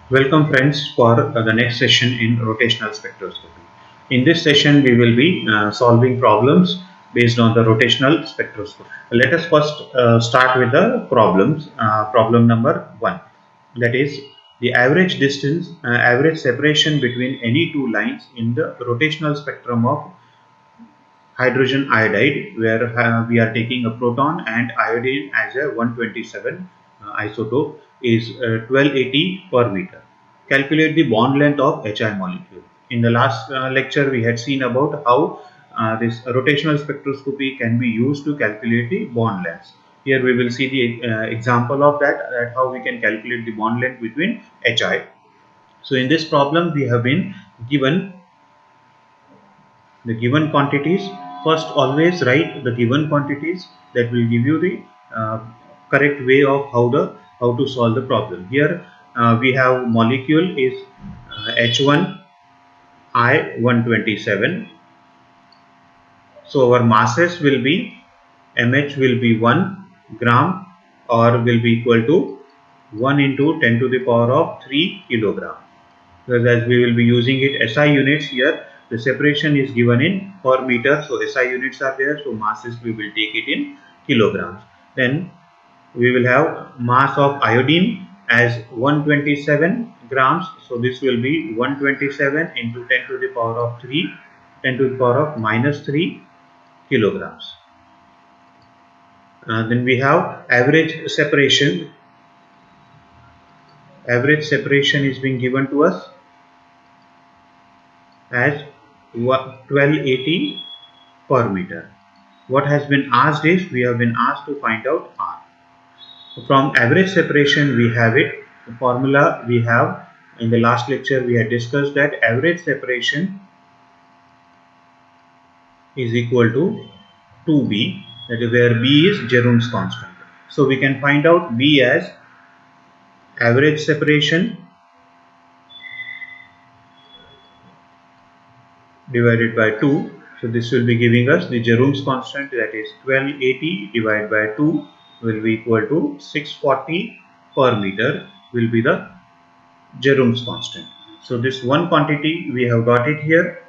Welcome friends for the next session in rotational spectroscopy. In this session we will be solving problems based on the rotational spectroscopy. Let us first start with the problems. Problem number 1, that is the average distance, average separation between any two lines in the rotational spectrum of hydrogen iodide, where we are taking a proton and iodine as a 127 isotope, is 1280 per meter. Calculate the bond length of HI molecule. In the last lecture we had seen about how this rotational spectroscopy can be used to calculate the bond lengths. Here we will see the example of that how we can calculate the bond length between HI. So in this problem we have been given the given quantities. First, always write the given quantities. That will give you the correct way of how to solve the problem. Here we have molecule is H1 I127. So our masses will be mh will be 1 gram, or will be equal to 1 into 10 to the power of 3 kilogram. Because as we will be using it SI units here, the separation is given in per meter, so SI units are there, so masses we will take it in kilograms. Then we will have mass of iodine as 127 grams, so this will be 127 into 10 to the power of 3, 10 to the power of minus 3 kilograms. Then we have average separation. Average separation is being given to us as 1280 per meter. What has been asked is, we have been asked to find out R. From average separation we have it, the formula we have in the last lecture we had discussed that average separation is equal to 2B, that is where B is Jerome's constant. So we can find out B as average separation divided by 2. So this will be giving us the Jerome's constant, that is 1280 divided by 2 will be equal to 640 per meter will be the Jerome's constant. So this one quantity we have got it here.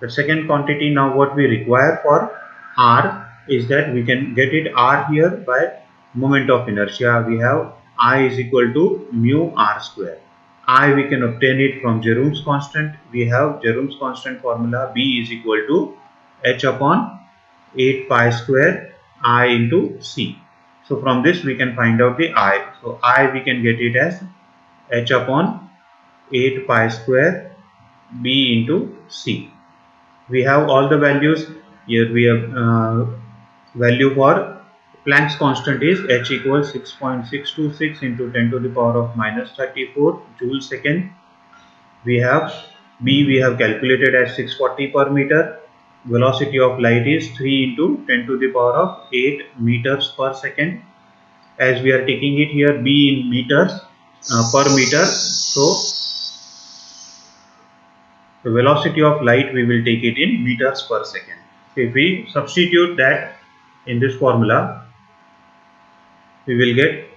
The second quantity, now what we require for R is that we can get it R here by moment of inertia. We have I is equal to mu R square. I we can obtain it from Jerome's constant. We have Jerome's constant formula, B is equal to H upon 8 pi square I into C. So from this we can find out the I. So I we can get it as H upon 8 pi square B into C. We have all the values here. We have value for Planck's constant is H equals 6.626 into 10 to the power of minus 34 joule second. We have B we have calculated as 640 per meter. Velocity of light is 3 into 10 to the power of 8 meters per second. As we are taking it here B in meters per meter, so the velocity of light we will take it in meters per second. So if we substitute that in this formula, we will get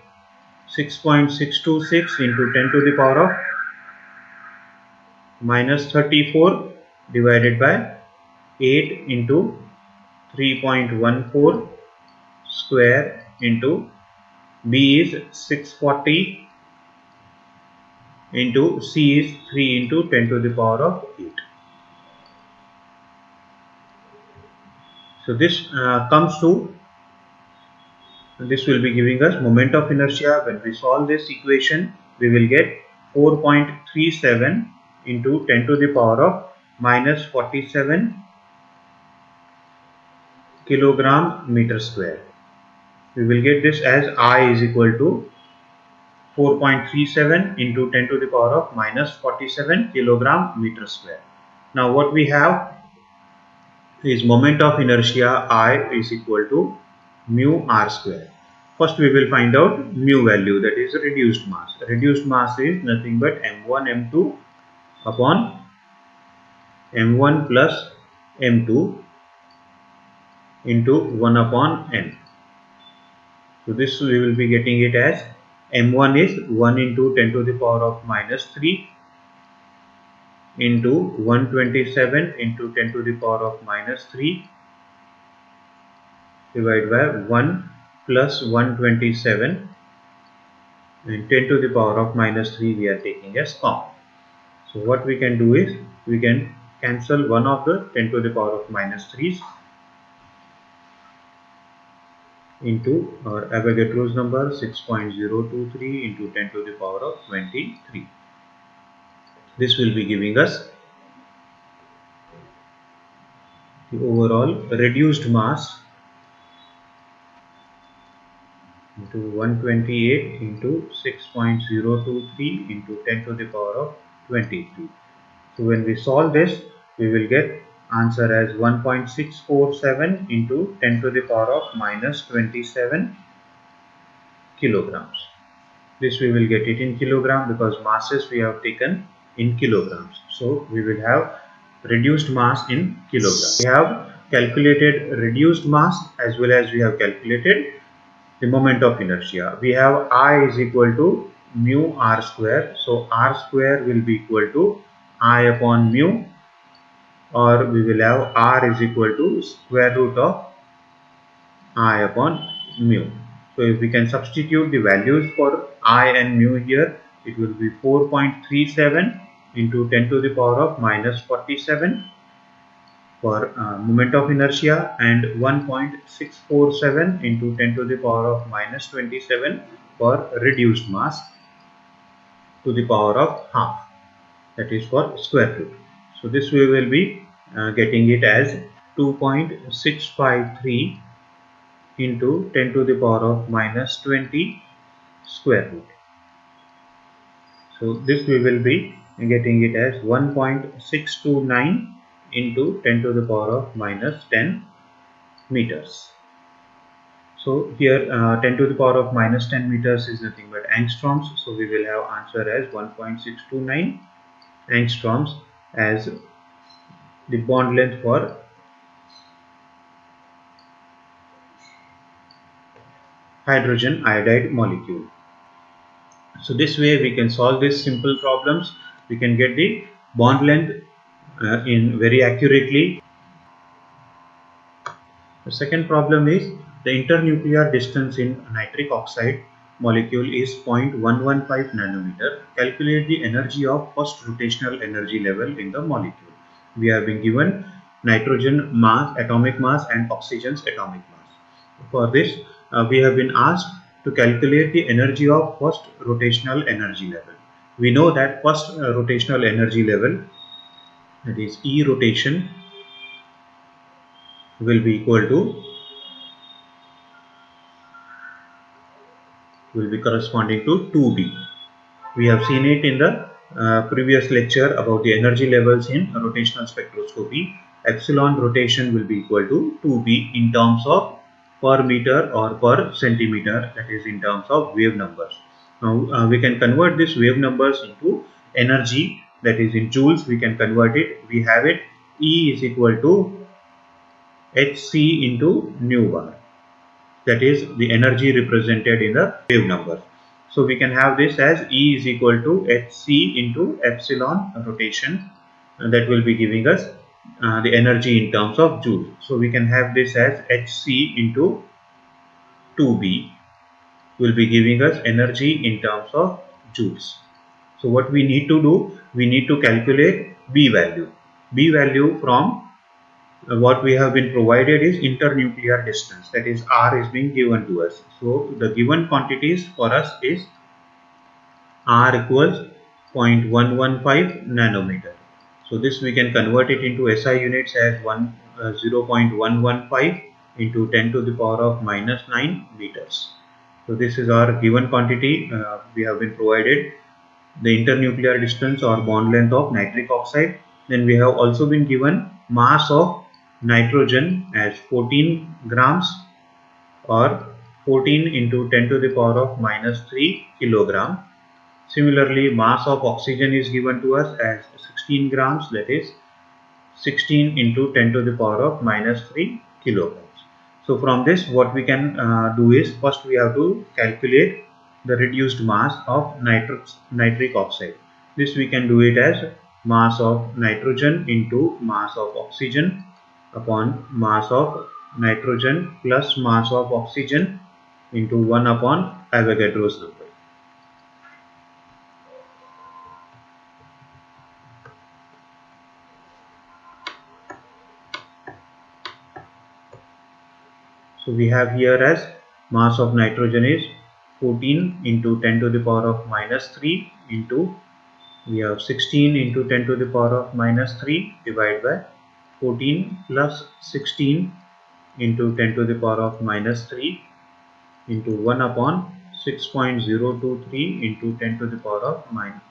6.626 into 10 to the power of minus 34 divided by 8 into 3.14 square into B is 640 into C is 3 into 10 to the power of 8. So this comes to, this will be giving us moment of inertia. When we solve this equation, we will get 4.37 into 10 to the power of minus 47 kilogram meter square. We will get this as I is equal to 4.37 into 10 to the power of minus 47 kilogram meter square. Now what we have is moment of inertia I is equal to mu R square. First we will find out mu value, that is reduced mass. Reduced mass is nothing but m1 m2 upon m1 plus m2 into 1 upon n. So this we will be getting it as M1 is 1 into 10 to the power of minus 3 into 127 into 10 to the power of minus 3 divided by 1 plus 127 and 10 to the power of minus 3 we are taking as common. So what we can do is we can cancel one of the 10 to the power of minus 3's into our Avogadro's number 6.023 into 10 to the power of 23. This will be giving us the overall reduced mass into 128 into 6.023 into 10 to the power of 23. So when we solve this, we will get answer as 1.647 into 10 to the power of minus 27 kilograms. This we will get it in kilogram because masses we have taken in kilograms. So we will have reduced mass in kilogram. We have calculated reduced mass as well as we have calculated the moment of inertia. We have I is equal to mu r square. So r square will be equal to I upon mu, or we will have r is equal to square root of I upon mu. So if we can substitute the values for I and mu here, it will be 4.37 into 10 to the power of minus 47 for moment of inertia and 1.647 into 10 to the power of minus 27 for reduced mass to the power of half, that is for square root. So this we will be getting it as 2.653 into 10 to the power of minus 20 square root. So this we will be getting it as 1.629 into 10 to the power of minus 10 meters. So here 10 to the power of minus 10 meters is nothing but angstroms. So we will have answer as 1.629 angstroms as the bond length for hydrogen iodide molecule. So this way we can solve these simple problems. We can get the bond length in very accurately. The second problem is the internuclear distance in nitric oxide molecule is 0.115 nanometer. Calculate the energy of first rotational energy level in the molecule. We have been given nitrogen mass, atomic mass and oxygen's atomic mass. For this, we have been asked to calculate the energy of first rotational energy level. We know that first rotational energy level, that is E rotation, will be equal to, will be corresponding to 2B. We have seen it in the previous lecture about the energy levels in rotational spectroscopy. Epsilon rotation will be equal to 2B in terms of per meter or per centimeter, that is in terms of wave numbers. Now we can convert these wave numbers into energy, that is in joules. We can convert it. We have it E is equal to hc into nu bar, that is the energy represented in the wave numbers. So we can have this as E is equal to hc into epsilon rotation, and that will be giving us the energy in terms of joules. So we can have this as hc into 2b will be giving us energy in terms of joules. So what we need to do, we need to calculate B value. B value from what we have been provided is internuclear distance, that is R is being given to us. So the given quantities for us is R equals 0.115 nanometer. So this we can convert it into SI units as 0.115 into 10 to the power of minus 9 meters. So this is our given quantity. We have been provided the internuclear distance or bond length of nitric oxide. Then we have also been given mass of nitrogen as 14 grams or 14 into 10 to the power of minus 3 kilogram. Similarly, mass of oxygen is given to us as 16 grams, that is 16 into 10 to the power of minus 3 kilograms. So from this what we can do is, first we have to calculate the reduced mass of nitric oxide. This we can do it as mass of nitrogen into mass of oxygen upon mass of nitrogen plus mass of oxygen into 1 upon Avogadro's number. So we have here as mass of nitrogen is 14 into 10 to the power of minus 3 into, we have 16 into 10 to the power of minus 3 divided by 14 plus 16 into 10 to the power of minus 3 into 1 upon 6.023 into 10 to the power of minus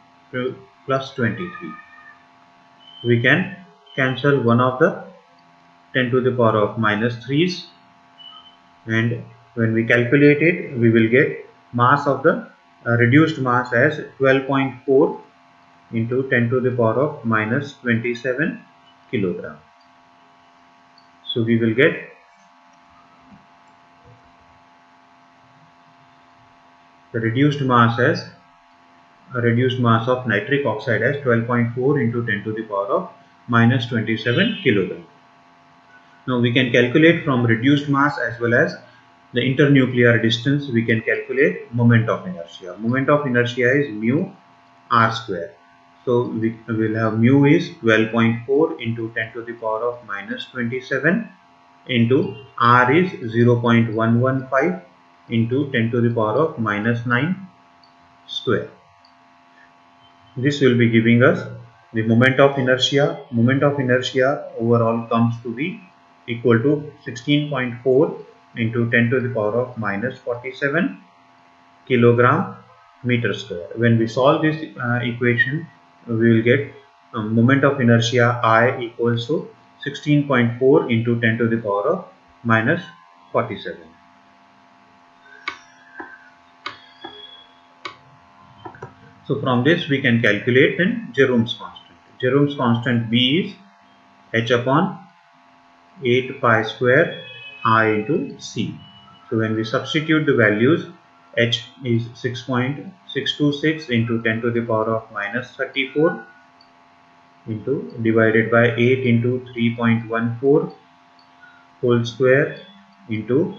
plus 23. We can cancel one of the 10 to the power of minus 3's, and when we calculate it we will get mass of the reduced mass as 12.4 into 10 to the power of minus 27 kilogram. So we will get the reduced mass as a reduced mass of nitric oxide as 12.4 into 10 to the power of minus 27 kilogram. Now we can calculate from reduced mass as well as the internuclear distance. We can calculate moment of inertia. Moment of inertia is mu r square. So we will have mu is 12.4 into 10 to the power of minus 27 into r is 0.115 into 10 to the power of minus 9 square. This will be giving us the moment of inertia. Moment of inertia overall comes to be equal to 16.4 into 10 to the power of minus 47 kilogram meter square. When we solve this equation, we will get moment of inertia I equals to 16.4 into 10 to the power of minus 47. So from this we can calculate then Jerome's constant. Jerome's constant B is h upon 8 pi square I into C. So when we substitute the values, h is 6.626 into 10 to the power of minus 34 into divided by 8 into 3.14 whole square into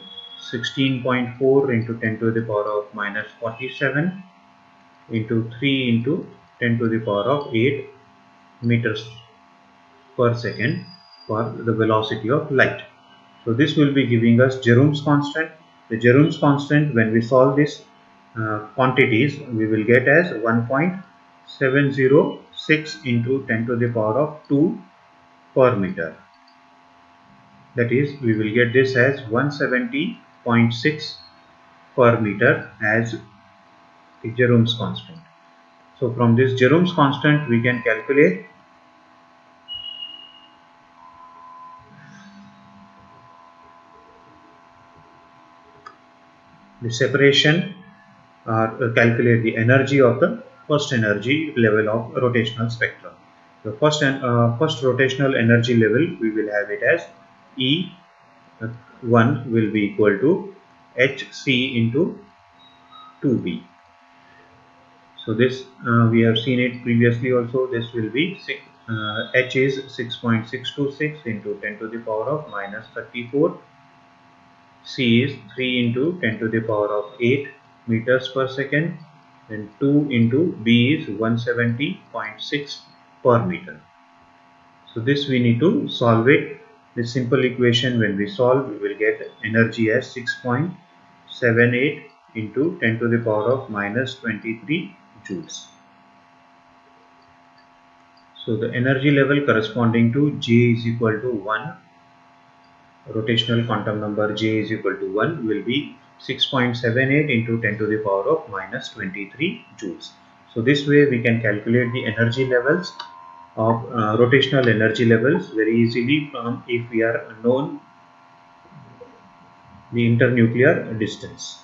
16.4 into 10 to the power of minus 47 into 3 into 10 to the power of 8 meters per second for the velocity of light. So this will be giving us Jerome's constant. The Jerome's constant, when we solve this quantities, we will get as 1.706 into 10 to the power of 2 per meter. That is, we will get this as 170.6 per meter as the Jerome's constant. So from this Jerome's constant we can calculate the separation or calculate the energy of the first energy level of rotational spectrum. The first rotational energy level, we will have it as E1 will be equal to Hc into 2b. So this we have seen it previously also. This will be H is 6.626 into 10 to the power of minus 34. C is 3 into 10 to the power of 8 meters per second, and 2 into B is 170.6 per meter. So this we need to solve it. This simple equation, when we solve, we will get energy as 6.78 into 10 to the power of minus 23 joules. So the energy level corresponding to J is equal to 1. Rotational quantum number J is equal to 1 will be 6.78 into 10 to the power of minus 23 joules. So this way we can calculate the energy levels of rotational energy levels very easily from if we are known the internuclear distance.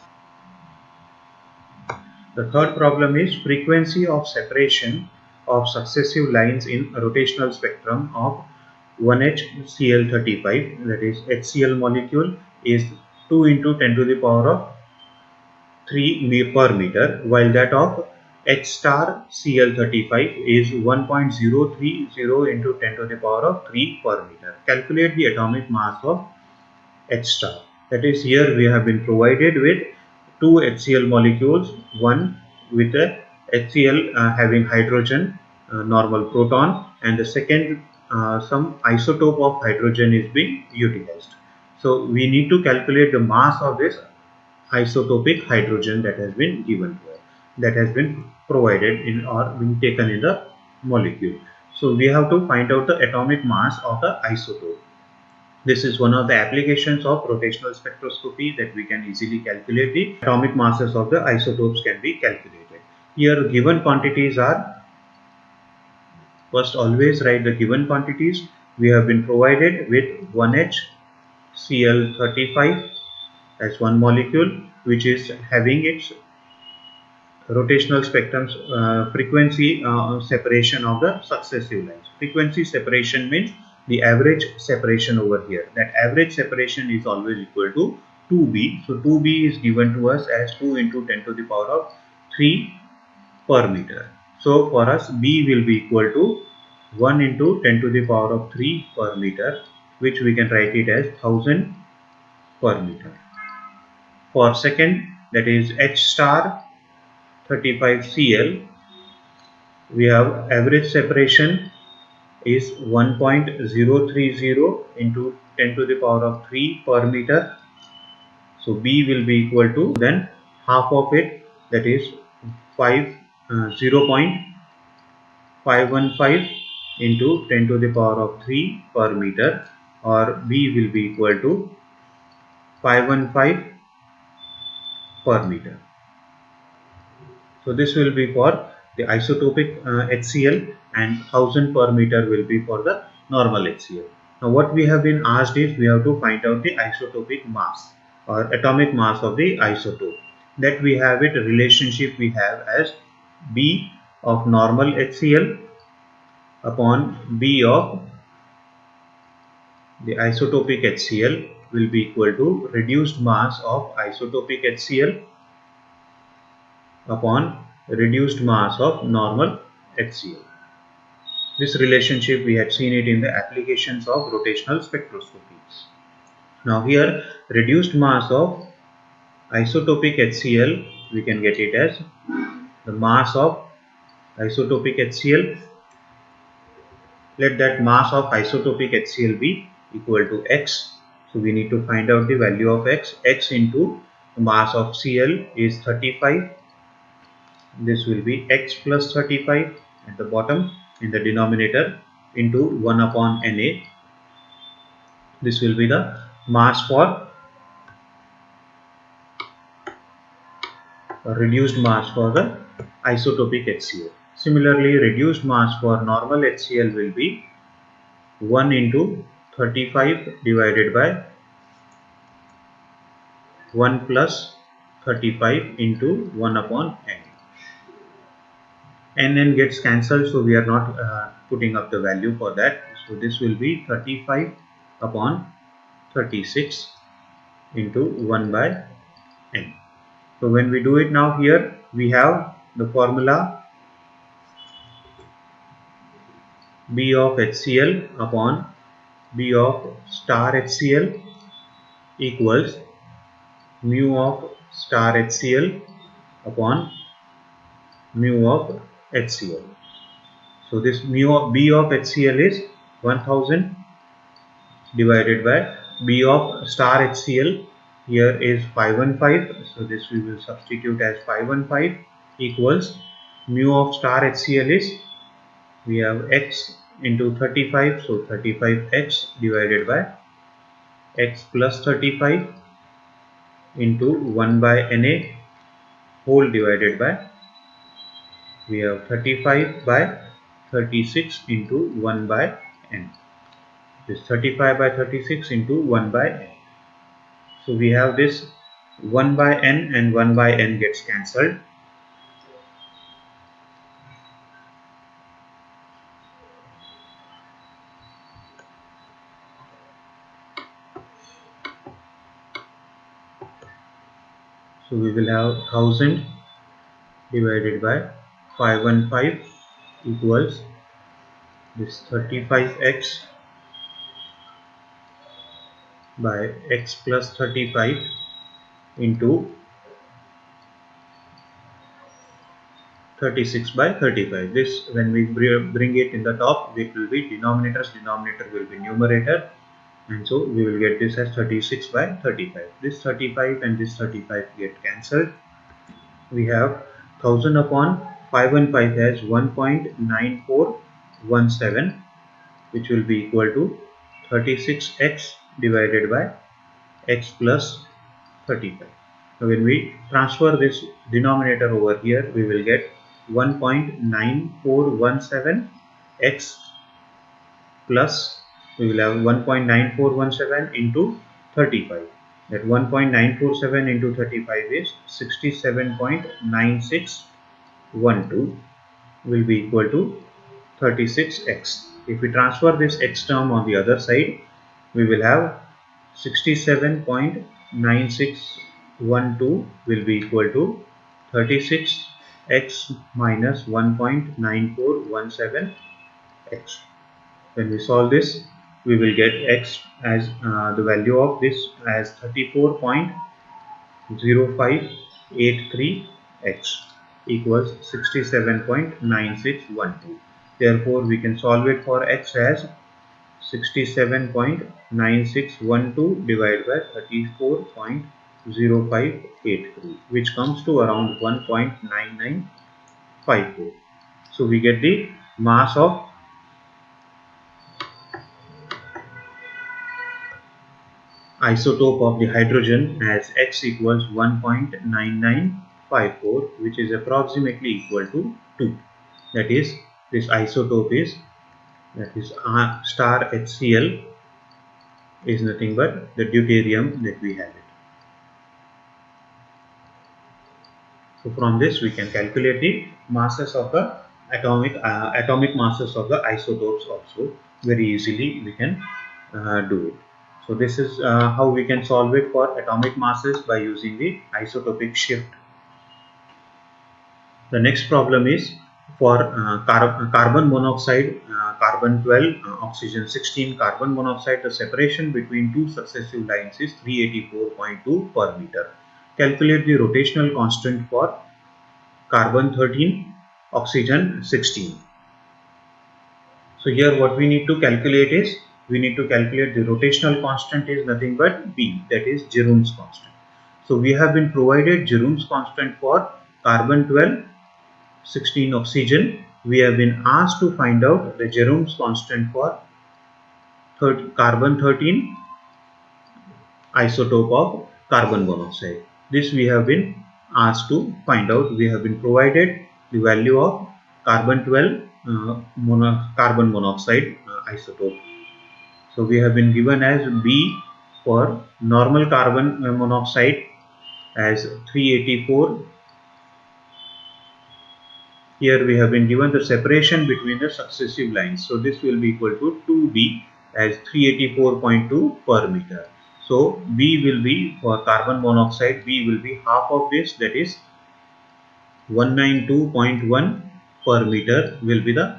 The third problem is frequency of separation of successive lines in rotational spectrum of 1HCl35, that is HCl molecule is 2 into 10 to the power of 3 per meter, while that of H star Cl35 is 1.030 into 10 to the power of 3 per meter. Calculate the atomic mass of H star. That is, here we have been provided with two HCl molecules, one with a HCl having hydrogen normal proton, and the second some isotope of hydrogen is being utilized. So we need to calculate the mass of this isotopic hydrogen that has been given here, that has been provided in or been taken in the molecule. So we have to find out the atomic mass of the isotope. This is one of the applications of rotational spectroscopy, that we can easily calculate the atomic masses of the isotopes can be calculated. Here given quantities are, first always write the given quantities. We have been provided with 1H Cl35 as one molecule, which is having its rotational spectrum frequency separation of the successive lines. Frequency separation means the average separation over here. That average separation is always equal to 2b. So 2b is given to us as 2 into 10 to the power of 3 per meter. So for us, b will be equal to 1 into 10 to the power of 3 per meter, which we can write it as 1000 per meter. For second, that is H star 35Cl, we have average separation is 1.030 into 10 to the power of 3 per meter. So B will be equal to, then half of it, that is 0.515 into 10 to the power of 3 per meter, or B will be equal to 515 per meter. So this will be for the isotopic HCl, and 1000 per meter will be for the normal HCl. Now what we have been asked is, we have to find out the isotopic mass or atomic mass of the isotope. That we have it, relationship we have as B of normal HCl upon B of the isotopic HCl will be equal to reduced mass of isotopic HCl upon reduced mass of normal HCl. This relationship we had seen it in the applications of rotational spectroscopy. Now here, reduced mass of isotopic HCl, we can get it as the mass of isotopic HCl. Let that mass of isotopic HCl be equal to x. So we need to find out the value of x. X into the mass of Cl is 35. This will be x plus 35 at the bottom in the denominator into 1 upon Na. This will be the mass for reduced mass for the isotopic HCl. Similarly, reduced mass for normal HCl will be 1 into 35 divided by 1 plus 35 into 1 upon n. N gets cancelled, so we are not putting up the value for that. So this will be 35 upon 36 into 1 by n. So when we do it now, here we have the formula B of HCl upon B of star HCl equals mu of star HCl upon mu of HCl. So this mu of B of HCl is 1000 divided by B of star HCl, here is 515. So this we will substitute as 515 equals mu of star HCl is, we have x into 35, so 35x divided by x plus 35 into 1 by Na whole divided by, we have 35 by 36 into 1 by n. This 35 by 36 into 1 by n. So we have this 1 by n and 1 by n gets cancelled. So we will have 1000 divided by 515 equals this 35x by x plus 35 into 36 by 35. This, when we bring it in the top, it will be denominator will be numerator, and so we will get this as 36 by 35. This 35 and this 35 get cancelled. We have 1000 upon 515 as 1.9417, which will be equal to 36x divided by x plus 35. Now when we transfer this denominator over here, we will get 1.9417 x plus, we will have 1.9417 into 35. That 1.947 into 35 is 67.9612, will be equal to 36x. If we transfer this x term on the other side, we will have 67.9612 will be equal to 36x minus 1.9417x. When we solve this, we will get x as the value of this as 34.0583x equals 67.9612. Therefore, we can solve it for x as 67.9612 divided by 34.0583, which comes to around 1.9954. So we get the mass of isotope of the hydrogen as x equals 1.9954, which is approximately equal to 2. That is, this isotope is, that is star HCl, is nothing but the deuterium that we have it. So from this we can calculate the masses of the atomic masses of the isotopes also. Very easily we can do it. So this is how we can solve it for atomic masses by using the isotopic shift. The next problem is for carbon monoxide, carbon 12, oxygen 16, carbon monoxide. The separation between two successive lines is 384.2 per meter. Calculate the rotational constant for carbon 13, oxygen 16. So here what we need to calculate is, we need to calculate the rotational constant is nothing but B, that is Jerome's constant. So we have been provided Jerome's constant for carbon 12, 16 oxygen. We have been asked to find out the Jerome's constant for carbon 13 isotope of carbon monoxide. This we have been asked to find out. We have been provided the value of carbon 12 carbon monoxide isotope. So we have been given as B for normal carbon monoxide as 384. Here we have been given the separation between the successive lines. So this will be equal to 2B as 384.2 per meter. So B will be for carbon monoxide, B will be half of this, that is 192.1 per meter will be the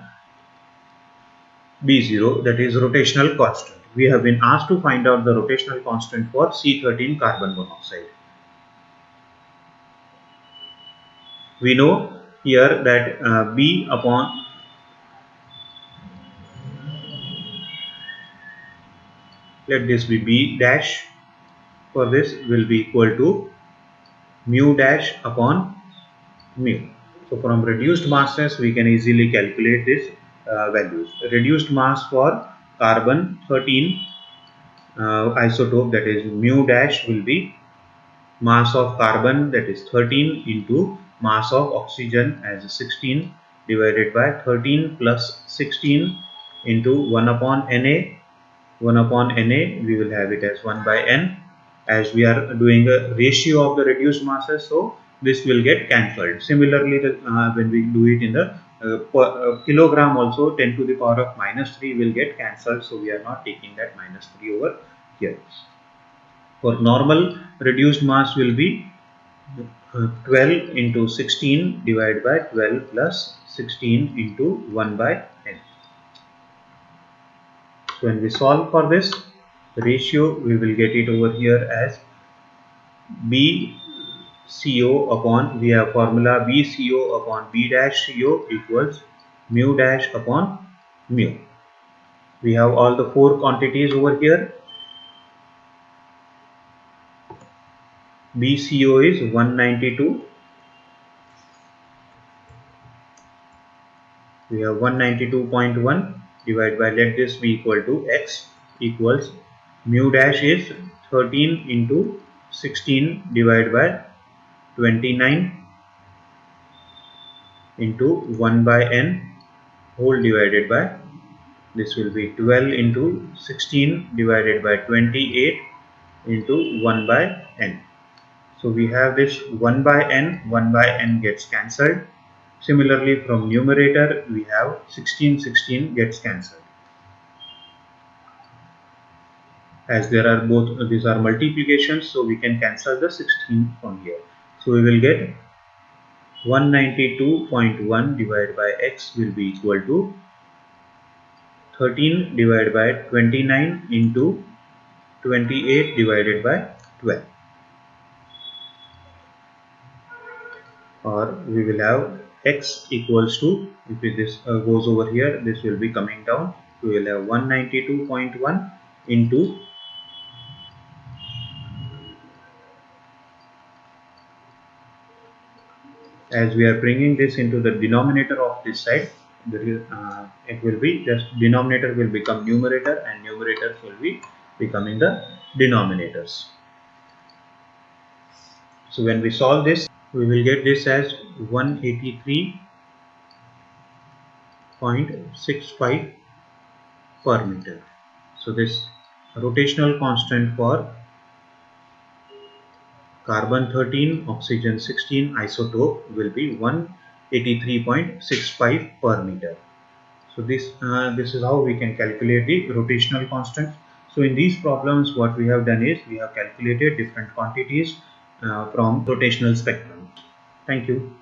B0, that is rotational constant. We have been asked to find out the rotational constant for C13 carbon monoxide. We know here that B upon, let this be B dash, for this will be equal to mu dash upon mu. So from reduced masses we can easily calculate this values. Reduced mass for carbon 13 isotope, that is mu dash, will be mass of carbon, that is 13, into mass of oxygen as 16 divided by 13 plus 16 into 1 upon Na. 1 upon Na we will have it as 1 by n, as we are doing a ratio of the reduced masses, so this will get cancelled. Similarly, when we do it in the kilogram also, 10 to the power of minus 3 will get cancelled, so we are not taking that minus 3 over here. For normal, reduced mass will be 12 into 16 divided by 12 plus 16 into 1 by n. So when we solve for this ratio, we will get it over here as BCO upon, we have formula BCO upon B dash CO equals mu dash upon mu. We have all the four quantities over here. BCO is 192. We have 192.1 divided by, let this be equal to x, equals mu dash is 13 into 16 divided by 29 into 1 by n whole divided by, this will be 12 into 16 divided by 28 into 1 by n. So we have this 1 by n gets cancelled. Similarly, from numerator we have 16 gets cancelled. As there are both, these are multiplications, so we can cancel the 16 from here. So we will get 192.1 divided by x will be equal to 13 divided by 29 into 28 divided by 12. Or we will have x equals to, if this goes over here, this will be coming down. We will have 192.1 into, as we are bringing this into the denominator of this side, it will be just denominator will become numerator and numerators will be becoming the denominators. So when we solve this, we will get this as 183.65 per meter. So this rotational constant for carbon 13, oxygen 16 isotope will be 183.65 per meter. So this is how we can calculate the rotational constant. So in these problems, what we have done is we have calculated different quantities from rotational spectrum. Thank you.